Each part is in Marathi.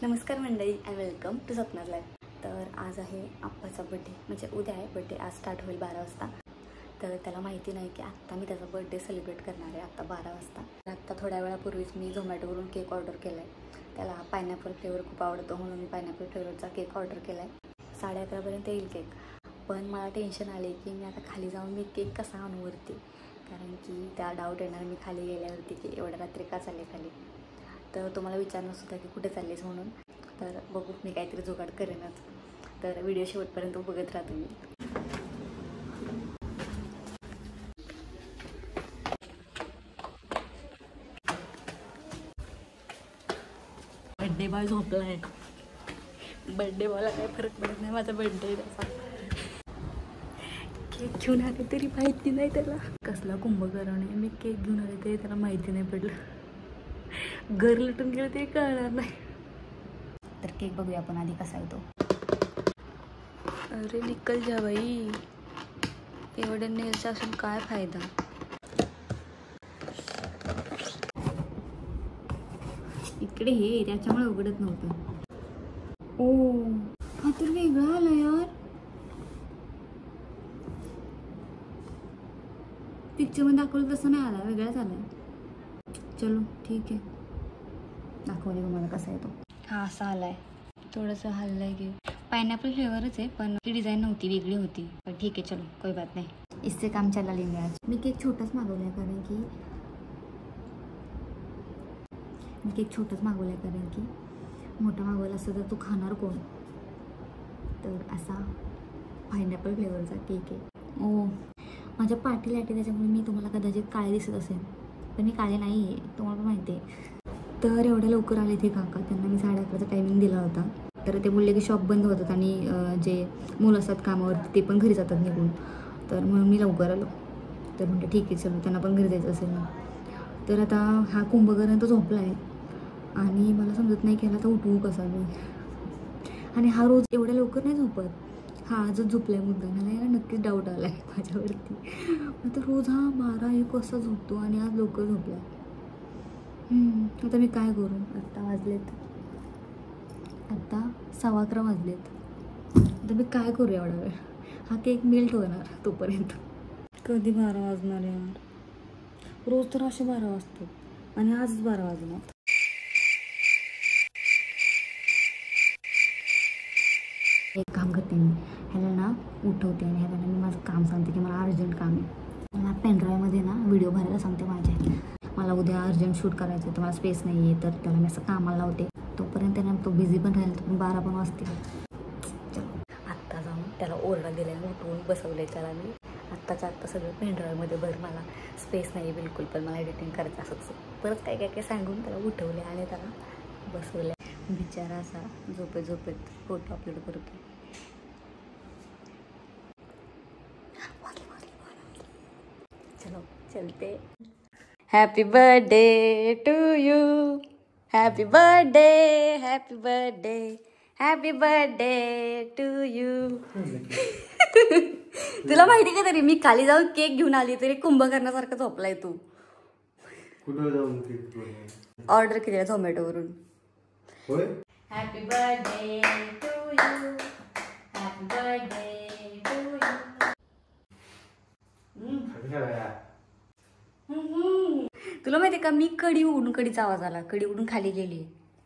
नमस्कार मंडळी and welcome to Sapna's life. तर आज आहे आप्पाचा बर्थडे, म्हणजे उद्या आहे बर्थडे। आज स्टार्ट होईल 12 वाजता। तर त्याला माहिती नाही की आत्ता मी त्याचा बर्थडे सेलिब्रेट करणार आहे आत्ता 12 वाजता। आत्ता थोड्या वेळापूर्वीच मी झोमॅटोवरून केक ऑर्डर केला आहे। त्याला पायनॅपल फ्लेवर खूप आवडतो म्हणून मी पायनॅपल फ्लेवरचा केक ऑर्डर केला आहे। 11:30 पर्यंत येईल केक। पण मला टेन्शन आले की मी आता खाली जाऊन मी केक कसा आणू वरती, कारण की त्या डाऊट येणार मी खाली गेल्यावरती की एवढ्या रात्री का चालले खाली। तर तुम्हाला विचारणं सुद्धा की कुठे चाललीस म्हणून। तर बघू मी काहीतरी जुगाड करेनच। तर व्हिडिओ शेवटपर्यंत बघत राहा तुम्ही। बर्थडे बॉय झोपलाय। बर्थडे बॉयला काही फरक पडत नाही, माझा बर्थडे त्याचा। केक घेऊन आले तरी माहिती नाही त्याला कसला कुंभकर्ण आहे। मी केक घेऊन आले तरी त्याला माहिती नाही पडलं। घर लुटून गेलं तरी कळणार नाही। तर केक बघूया आपण आधी कसा आहे तो। अरे निकल जा बाई, एवढे नेल्स असून काय फायदा। इकडे हे त्याच्यामुळे उघडत नव्हतं। ओ हा तर वेगळा आला यार। पिक्चर मध्ये दाखवलं तसं नाही आला, वेगळाच आलाय। चलो ठीक आहे, दाखवले तुम्हाला कसा आहे तो। हा असा आलाय, थोडंसं हललंय की पायनॅपल फ्लेवरच आहे, पण ती डिझाईन नव्हती, वेगळी होती। पण ठीक आहे चलो कोई बात नाही, इससे काम चला लेंगे आज। मी केक छोटाच मागवलाय कारण की मोठा मागवला असता तर तू खाणार कोण। तर असा पायनॅपल फ्लेवरचा केक आहे। ओ माझ्या पाठी लाटी, त्याच्यामुळे मी तुम्हाला कदाचित काळे दिसत असेल, पण मी काळे नाही आहे, तुम्हाला पण माहिती आहे। तर एवढ्या लवकर आले ते काका, त्यांना मी 11:30चा टायमिंग दिला होता। तर ते बोलले की शॉप बंद होतात आणि जे मुलं असतात कामावरती ते पण घरी जातात निघून, तर म्हणून मी लवकर आलो। तर म्हणते ठीक आहे चलो, त्यांना पण घरी जायचं असेल ना। तर आता हा कुंभकर्ण तो झोपला आहे आणि मला समजत नाही की ह्याला आता उठवू कसा मी। आणि हा रोज एवढ्या लवकर नाही झोपत, हा आजच झोपलाय मुद्दाम। मला याला नक्कीच डाऊट आला आहे माझ्यावरती। आता रोज हा 12-1 वाजता झोपतो आणि आज लवकर झोपला। आता मी काय करू। आता 11:15 वाजलेत। आता मी काय करू एवढा वेळ। हा केक मेल्ट होणार तोपर्यंत। कधी 12 वाजणार यार, रोज तर असे 12 वाजतात आणि आजच 12 वाजणार। एक काम करते मी, ह्याला ना उठवते आणि ह्याला मी माझं काम सांगते की मला अर्जंट काम आहे। मला पेनड्राईव्हमध्ये ना व्हिडिओ भरायला सांगते माझ्या। मला उद्या अर्जंट शूट करायचं आहे, तर मला स्पेस नाही आहे, तर त्याला मी असं कामाला लावते। तोपर्यंत ना तो बिझी पण राहील, तो पण 12 पण वाजते। चलो आत्ता जाऊन त्याला ओरडा दिल्याने उठवून बसवले त्याला मी। आत्ताच्या आत्ता सगळं पेनड्राईव्हमध्ये भर, मला स्पेस नाही आहे बिलकुल, पण मला एडिटिंग करायचं असंच। परत काय सांगून त्याला उठवले आणि त्याला बसवले। बिचारा असा झोपेत फोटो अपलोड करतो। चलो चलते। Happy birthday to you, happy birthday, happy birthday, happy birthday to you. तुला माहिती का तरी मी खाली जाऊन केक घेऊन आली तरी कुंभकर्णासारखं झोपलाय तू। कुठं जाऊन केक ऑर्डर केलेला झोमॅटोवरून। होय। Happy birthday to you, happy birthday to you. तुला माहिती का मी कडीचा आवाज आला, कडी उडून खाली गेली,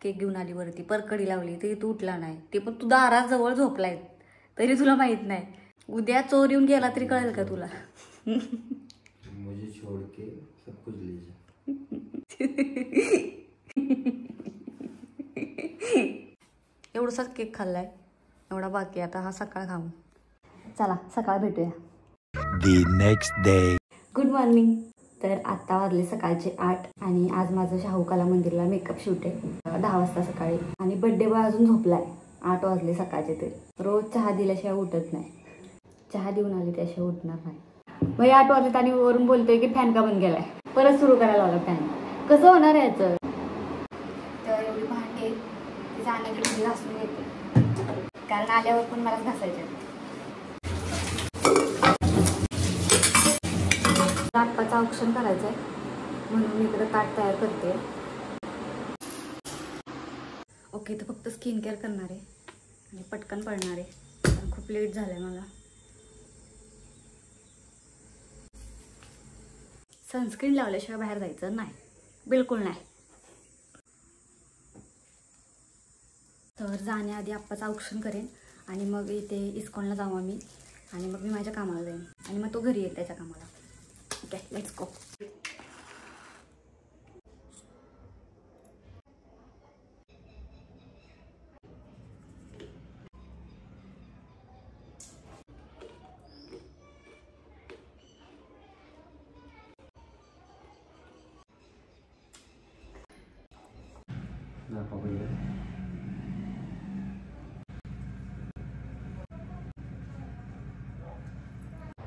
केक घेऊन आली वरती, पर कडी लावली तरी तू उठला नाही। ते पण तू दाराजवळ झोपलाय तरी तुला माहित नाही। उद्या चोर येऊन गेला तरी कळेल का तुला। मुझे छोड़ के सब कुछ ले जा। एवढाच केक खाल्लाय, एवढा बाकी, आता हा सकाळ खाऊ। चला सकाळ भेटूया। The next day. Good morning. तर आत्ता वाजले सकाळचे 8 आणि आज माझं शाहू कला मंदिरला मेकअप शूट आहे 10 वाजता सकाळी। आणि बर्थडे बॉय अजून झोपलाय, 8 वाजले सकाळचे। ते रोज चहा दिल्याशिवाय उठत नाही, चहा देऊन आले त्याशिवाय उठणार नाही। मग 8 वाजलेत आणि वरून बोलतोय की फॅन का बंद केलाय, परत सुरू करायला लावला फॅन। कसं होणार याचं। तर एवढी भांडे जाण्याकडे घासून येते, कारण आल्यावर पण मलाच घासायचे। आप्पाचं औक्षण करायचं आहे म्हणून मी इकडे ताट तयार करते। बाकी तर फक्त स्किन केअर करणार आहे आणि पटकन पडणार आहे, कारण खूप लेट झालंय मला. सनस्क्रीन लावल्याशिवाय बाहेर जायचं नाही, बिलकुल नाही. तर जाण्याआधी आप्पाचं औक्षण करेन आणि मग इथे इस्कॉनला जाऊ आम्ही आणि मग मी माझ्या कामाला जाईन आणि मग तो घरी येईल त्याच्या कामाला. Okay, let's go.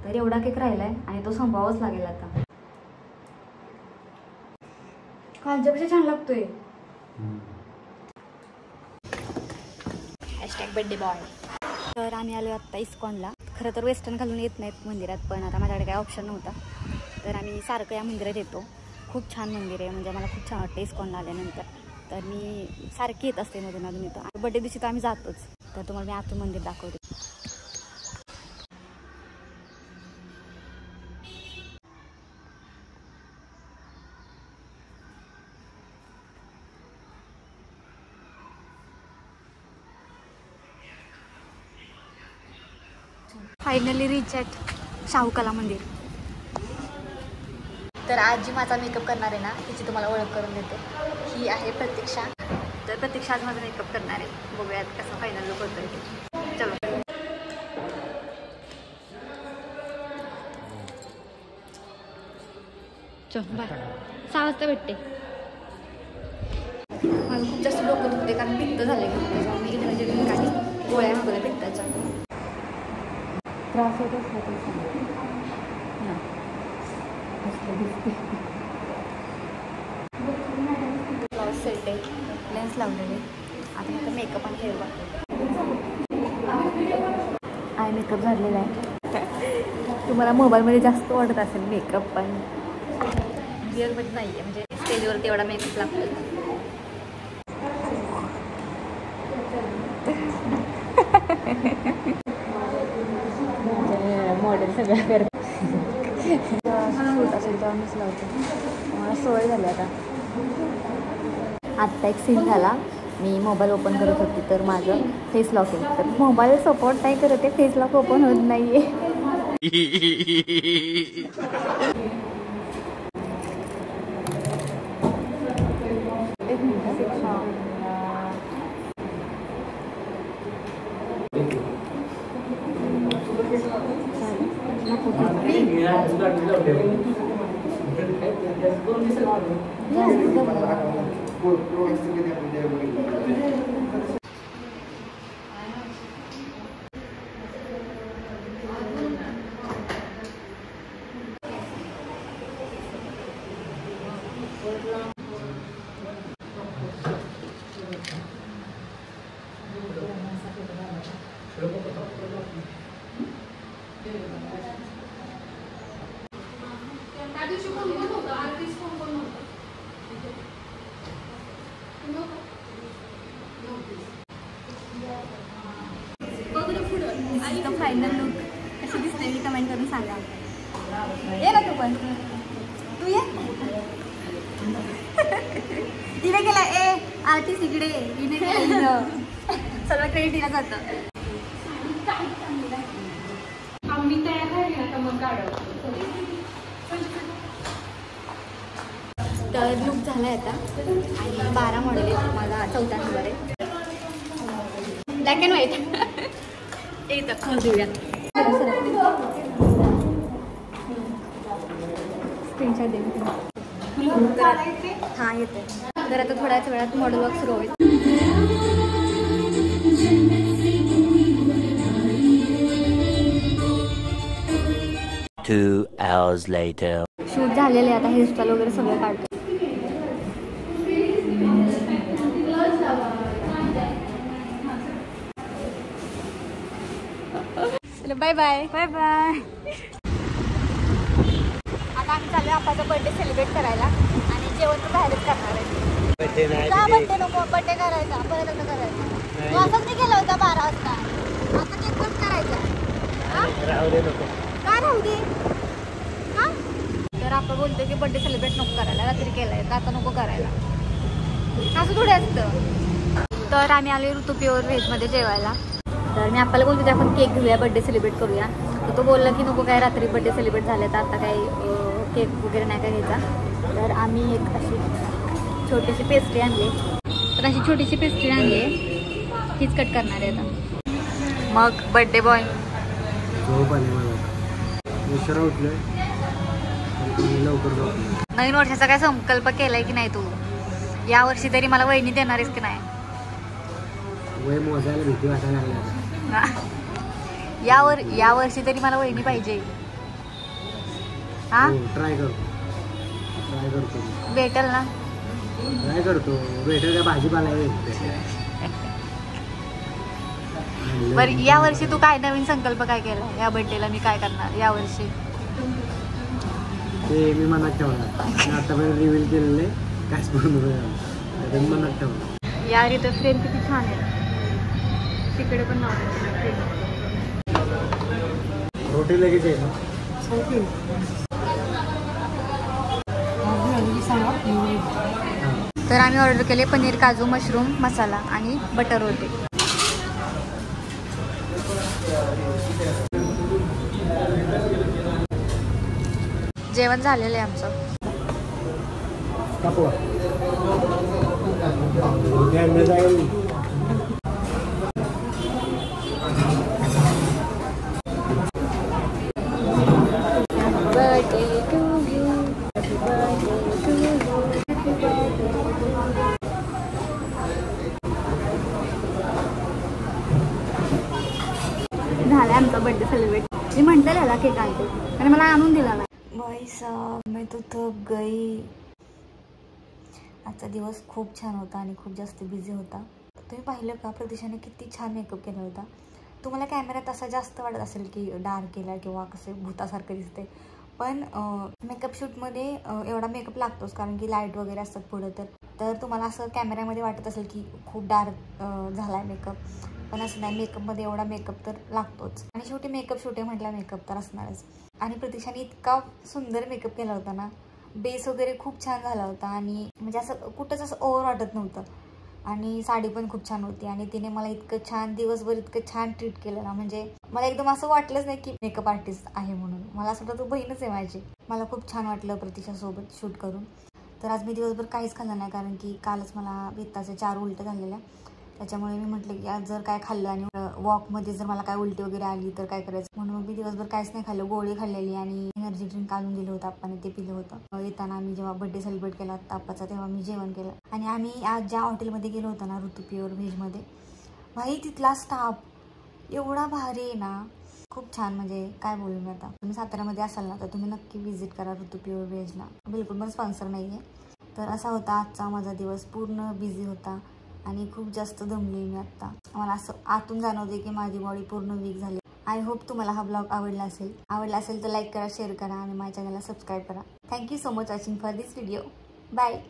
तर एवढा केक राहिलाय आणि तो संपवावाच लागेल आता. कालच्यापेक्षा छान लागतोय. #Birthday boy. तर आम्ही आलो आत्ता इस्कॉनला. खरं तर वेस्टर्न घालून येत नाहीत मंदिरात, पण आता माझ्याकडे काही ऑप्शन नव्हता, तर आम्ही सारखं या मंदिरात येतो. खूप छान मंदिर आहे, म्हणजे मला खूप छान वाटतं इस्कॉनला आल्यानंतर. तर मी सारखी येत असते मधून अजून येतो. बर्थडे दिवशी तर आम्ही जातोच. तर तुम्हाला मी आतून मंदिर दाखवते. फायनली रिच ॲट शाहू कला मंदिर. तर आज जी माझा मेकअप करणार आहे ना, तिची तुम्हाला ओळख करून देते. ही आहे प्रतीक्षा. तर प्रतीक्षा आज माझा मेकअप करणार आहे. बघूयात कसं फायनल लुक होतं ते. चलो. चल बाय. 6 वाजता भेटते. माझं खूप जास्त डोकं दुखते कारण पित्त झालं आहे. त्याच्यामुळे मी इन्व्हर्जन काही गोळ्या मागवल्या पित्ताच्या. त्रास होत असला तर ब्लाउज सेट आहे, लेन्स लावलेले. आता मला मेकअप आणि हेअर वाटतो. आय मेकअप झालेला आहे. तुम्हाला मोबाईलमध्ये जास्त वाटत असेल मेकअप, पण रिअलमध्ये नाही आहे. म्हणजे स्टेजवरती एवढा मेकअप लागतो. मॉडेल सगळं करत शूट असेल तेव्हा मीच लावते. मला सवय झाली आता. आत्ता एक सीन झाला. मी मोबाईल ओपन करत होती तर माझं फेस लॉक आहे. तर मोबाईल सपोर्ट नाही करत आहे, फेस लॉक ओपन होत नाही आहे. एक मिनिट. फायनल लुक कशी दिसते मी कमेंट करून सांगा. ये ना तू पण. तू ये. तिने गेला. ए आर्टिस्ट इकडे. तिने गेला. सगळं क्रेडिट दिला जातं. आम्ही तयार झाली आता मग काढ. तर लुक झालाय आता आणि 12 मॉडेल आहे. मला 14 नंबर आहे. Black and white. एकदा खोल देऊया. स्क्रीनशॉट दे. हां येते. तर आता थोड्याच वेळात मॉडेल वॉक सुरू होईल. 2 hours later. शूट झालेले. आता हेअरस्टाईल वगैरे सगळं काढतो. Bye bye. Bye bye. आता आम्ही चालू आहे आपाचा बर्थडे सेलिब्रेट करायला आणि जेवण तर बाहेरच करणार आहे. बड्डे नको, बड्डे करायचा परत आता करायचा. तू असंच नाही केलं होता 12 वाजता, आता केक कट करायचा. राहू दे नको. काय राहू दे का? तर आपण बोलतो की बड्डे सेलिब्रेट नको करायला, रात्री केलाय तर आता नको करायला, असं थोडे असतं. तर आम्ही आलो ऋतू प्युअर व्हेजमध्ये जेवायला. तर मी आपल्याला बोलतो की आपण केक घेऊया, बड्डे सेलिब्रेट करूया. तर तो बोलला की नको, काय रात्री बड्डे सेलिब्रेट झाले तर आता काही केक वगैरे नाही काय घ्यायचा. तर आम्ही एक अशी छोटीशी पेस्ट्री आणली. तर अशी छोटीशी पेस्ट्री आणली, हीच कट करणार आहे आता. मग बड्डे बॉय झोप आली मला, उशिरा उठलोय, लवकर झोपलोय. नवीन वर्षाचा काय संकल्प केलाय की नाही तू? यावर्षी तरी मला वहिनी देणार आहेस की नाही? वय मोजायला भीती वाटायला लागली. यावर्षी तरी मला वहिनी पाहिजे. हा, ट्राय करतो. भेटेल ना? ट्राय करतो, भेटेल का? भाजीपाला बरं, यावर्षी तू काय नवीन संकल्प काय केला? या बर्थडेला मी काय करणार यावर्षी? ते मी मनात ठेवणार. आतापर्यंत रिव्हील केलेले काहीच पण मनात ठेवणार. यार इथं फ्रेम किती छान आहे, तिकडे पण रोटी लगेच आहे ना. तर आम्ही ऑर्डर केले पनीर काजू मशरूम मसाला आणि बटर रोटी. जेवण झालेलं आहे आमचं. झालं आमचा बर्थडे सेलिब्रेट. मी म्हटलं याला केक आणते आणि मला आणून दिला ना. भाई साहब मैं तो थक गई. आजचा दिवस खूप छान होता आणि खूप जास्त बिझी होता. तुम्ही पाहिलं का प्रतीक्षाने किती छान मेकअप केला होता. तुम्हाला कॅमेऱ्यात असा जास्त वाटत असेल की डार्क केला किंवा कसे भूतासारखं दिसते, पण मेकअप शूटमध्ये एवढा मेकअप लागतोच, कारण की लाईट वगैरे असतात पुढं. तर तुम्हाला असं कॅमेऱ्यामध्ये वाटत असेल की खूप डार्क झाला आहे मेकअप, पण असं नाही. मेकअपमध्ये एवढा मेकअप तर लागतोच, आणि शेवटी मेकअप शूट आहे म्हटलं, मेकअप तर असणारच. आणि प्रतीक्षाने इतका सुंदर मेकअप केला होता ना, बेस वगैरे खूप छान झाला होता, आणि म्हणजे असं कुठंच असं ओव्हर वाटत नव्हतं. आणि साडी पण खूप छान होती, आणि तिने मला इतकं छान दिवसभर इतकं छान ट्रीट केलं ना, म्हणजे मला एकदम असं वाटलंच नाही की मेकअप आर्टिस्ट आहे म्हणून. मला असं वाटतं तू बहीणच आहे माझी. मला खूप छान वाटलं प्रतीक्षासोबत शूट करून. तर आज मी दिवसभर काहीच खाल्लं नाही, कारण की कालच मला पित्ताचे 4 उलट्या झालेल्या. त्याच्यामुळे मी म्हटलं की आज जर काय खाल्लं आणि वॉकमध्ये जर मला काय उलटी वगैरे आली तर काय करायचं, म्हणून मग मी दिवसभर काहीच नाही खाल्लं. गोळी खाल्लेली आणि एनर्जी ड्रिंक आणून दिलं होतं आपण, ते पिलं होतं. येताना आम्ही जेव्हा बर्थडे सेलिब्रेट केला तापाचा, तेव्हा मी जेवण केलं. आणि आम्ही आज ज्या हॉटेलमध्ये गेलो होतो ना, ऋतू प्युअर व्हेजमध्ये, भाई तिथला स्टाफ एवढा भारी आहे ना, खूप छान. म्हणजे काय बोलू मी आता. तुम्ही साताऱ्यामध्ये असाल ना तर तुम्ही नक्की व्हिजिट करा ऋतू प्युअर व्हेजला. बिलकुल पण स्पॉन्सर नाही आहे. तर असा होता आजचा माझा दिवस. पूर्ण बिझी होता आणि खूप जास्त दमली मी आत्ता. मला असं आतून जाणवते की माझी बॉडी पूर्ण वीक झाली. आय होप तुम्हाला हा ब्लॉग आवडला असेल तर लाईक करा, शेअर करा आणि माझ्या चॅनलला सबस्क्राईब करा. Thank you so much watching for this video. Bye.